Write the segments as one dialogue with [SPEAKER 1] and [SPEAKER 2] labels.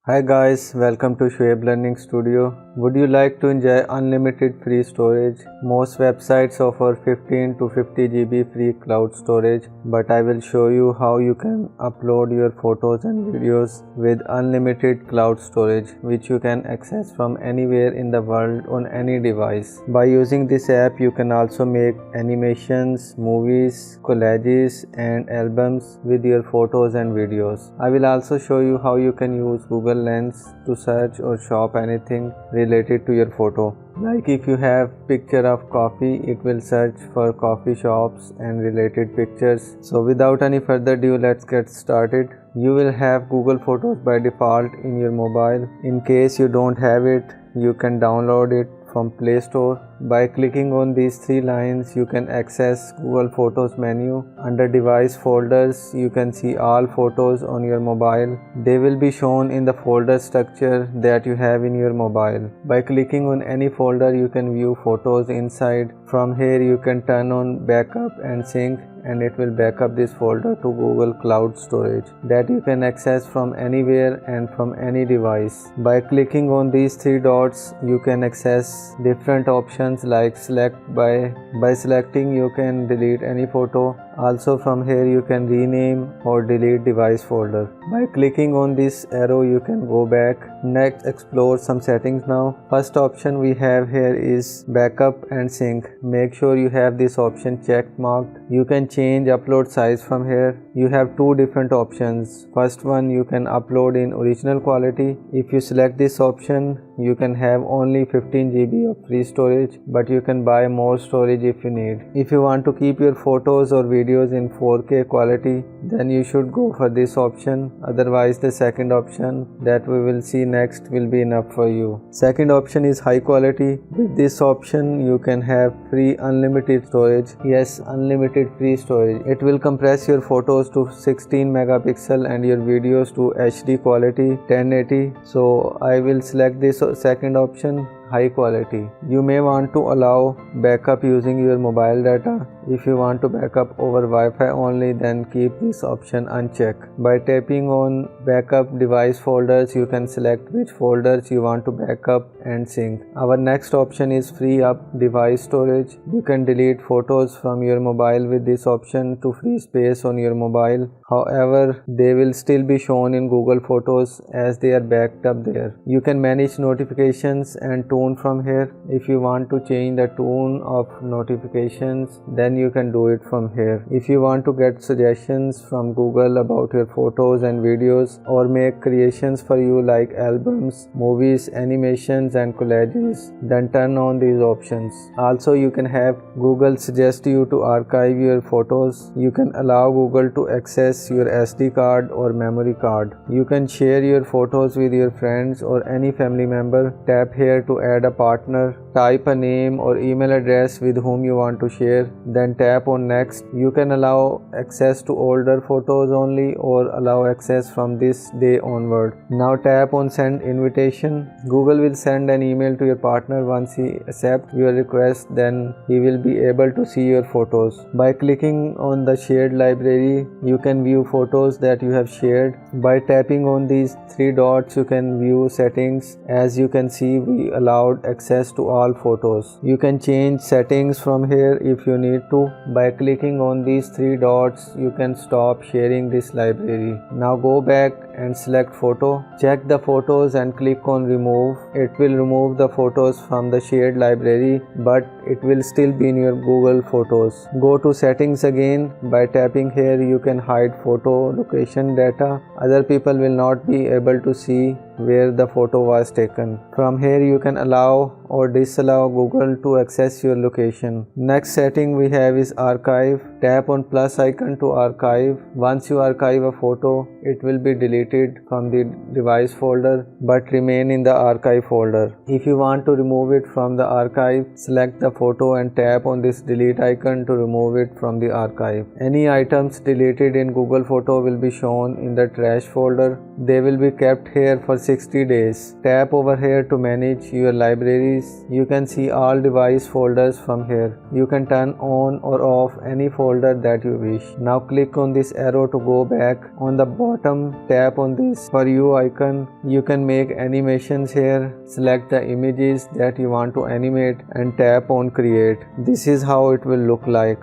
[SPEAKER 1] Hi guys, welcome to Shoaib Learning Studio. Would you like to enjoy unlimited free storage? Most websites offer 15 to 50 GB free cloud storage, but I will show you how you can upload your photos and videos with unlimited cloud storage, which you can access from anywhere in the world on any device. By using this app, you can also make animations, movies, collages, and albums with your photos and videos. I will also show you how you can use Google Lens to search or shop anything related to your photo. Like if you have picture of coffee, it will search for coffee shops and related pictures. So without any further ado, let's get started. You will have Google Photos by default in your mobile. In case you don't have it, you can download it from Play Store. By clicking on these three lines, you can access Google Photos menu. Under device folders, you can see all photos on your mobile. They will be shown in the folder structure that you have in your mobile. By clicking on any folder, you can view photos inside. From here, you can turn on backup and sync, and it will back up this folder to Google Cloud Storage that you can access from anywhere and from any device. By clicking on these three dots, you can access different options like select. By selecting, you can delete any photo. Also from here you can rename or delete device folder. By clicking on this arrow, you can go back. Next, explore some settings now. First option we have here is backup and sync. Make sure you have this option checked marked. You can change upload size from here. You have two different options. First one, you can upload in original quality. If you select this option, you can have only 15 GB of free storage, but you can buy more storage if you need. If you want to keep your photos or videos in 4K quality, then you should go for this option. Otherwise, the second option that we will see next will be enough for you. Second option is high quality. With this option, you can have free unlimited storage. Yes, unlimited free storage. It will compress your photos to 16 megapixel and your videos to HD quality 1080. So I will select this second option, high quality. You may want to allow backup using your mobile data. If you want to backup over Wi-Fi only, then keep this option unchecked. By tapping on backup device folders, you can select which folders you want to backup and sync. Our next option is free up device storage. You can delete photos from your mobile with this option to free space on your mobile. However, they will still be shown in Google Photos as they are backed up there. You can manage notifications and tone from here. If you want to change the tone of notifications, then you can do it from here. If you want to get suggestions from Google about your photos and videos or make creations for you like albums, movies, animations and collages, then turn on these options. Also, you can have Google suggest you to archive your photos. You can allow Google to access your SD card or memory card. You can share your photos with your friends or any family member. Tap here to add a partner. Type a name or email address with whom you want to share. Then tap on next. You can allow access to older photos only or allow access from this day onward. Now tap on send invitation. Google will send an email to your partner. Once he accepts your request, then he will be able to see your photos. By clicking on the shared library, you can view photos that you have shared. By tapping on these three dots, you can view settings. As you can see, we allowed access to all photos. You can change settings from here if you need to. By clicking on these three dots, you can stop sharing this library. Now go back and select photo. Check the photos and click on remove. It will remove the photos from the shared library, but it will still be in your Google Photos. Go to settings again. By tapping here, you can hide photo location data. Other people will not be able to see where the photo was taken. From here, you can allow or disallow Google to access your location. Next setting we have is archive. Tap on plus icon to archive. Once you archive a photo, it will be deleted from the device folder but remain in the archive folder. If you want to remove it from the archive, select the photo and tap on this delete icon to remove it from the archive. Any items deleted in Google Photo will be shown in the trash folder. They will be kept here for 60 days. Tap over here to manage your libraries. You can see all device folders from here. You can turn on or off any folder that you wish. Now click on this arrow to go back. On the bottom, tap tap on this For You icon. You can make animations here. Select the images that you want to animate and tap on Create. This is how it will look like.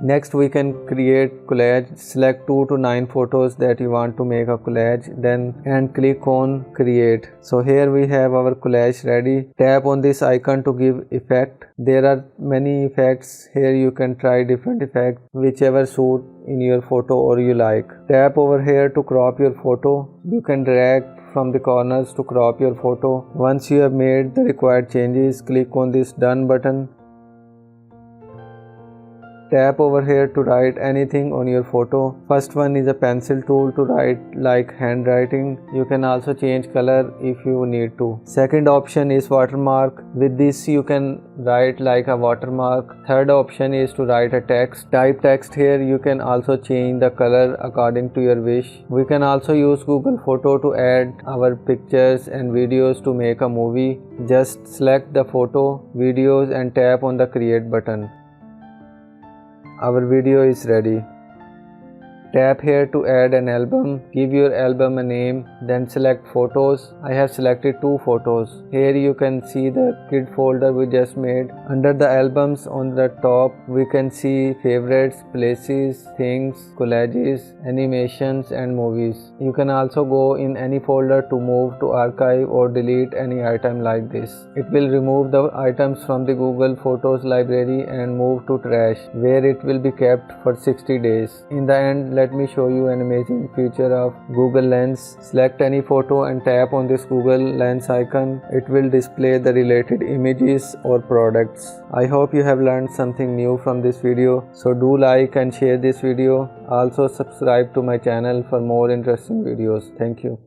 [SPEAKER 1] Next we can create collage. Select 2 to 9 photos that you want to make a collage and click on create. So here we have our collage ready. Tap on this icon to give effect. There are many effects. Here you can try different effects whichever suit in your photo or you like. Tap over here to crop your photo. You can drag from the corners to crop your photo. Once you have made the required changes, click on this done button. Tap over here to write anything on your photo. First one is a pencil tool to write like handwriting. You can also change color if you need to. Second option is watermark. With this you can write like a watermark. Third option is to write a text. Type text here. You can also change the color according to your wish. We can also use Google Photo to add our pictures and videos to make a movie. Just select the photo, videos and tap on the create button. Our video is ready. Tap here to add an album. Give your album a name, then select photos. I have selected 2 photos. Here you can see the kid folder we just made. Under the albums on the top, we can see favorites, places, things, collages, animations and movies. You can also go in any folder to move to archive or delete any item like this. It will remove the items from the Google Photos library and move to trash, where it will be kept for 60 days. In the end, let me show you an amazing feature of Google Lens. Select any photo and tap on this Google Lens icon. It will display the related images or products. I hope you have learned something new from this video. So do like and share this video. Also subscribe to my channel for more interesting videos. Thank you.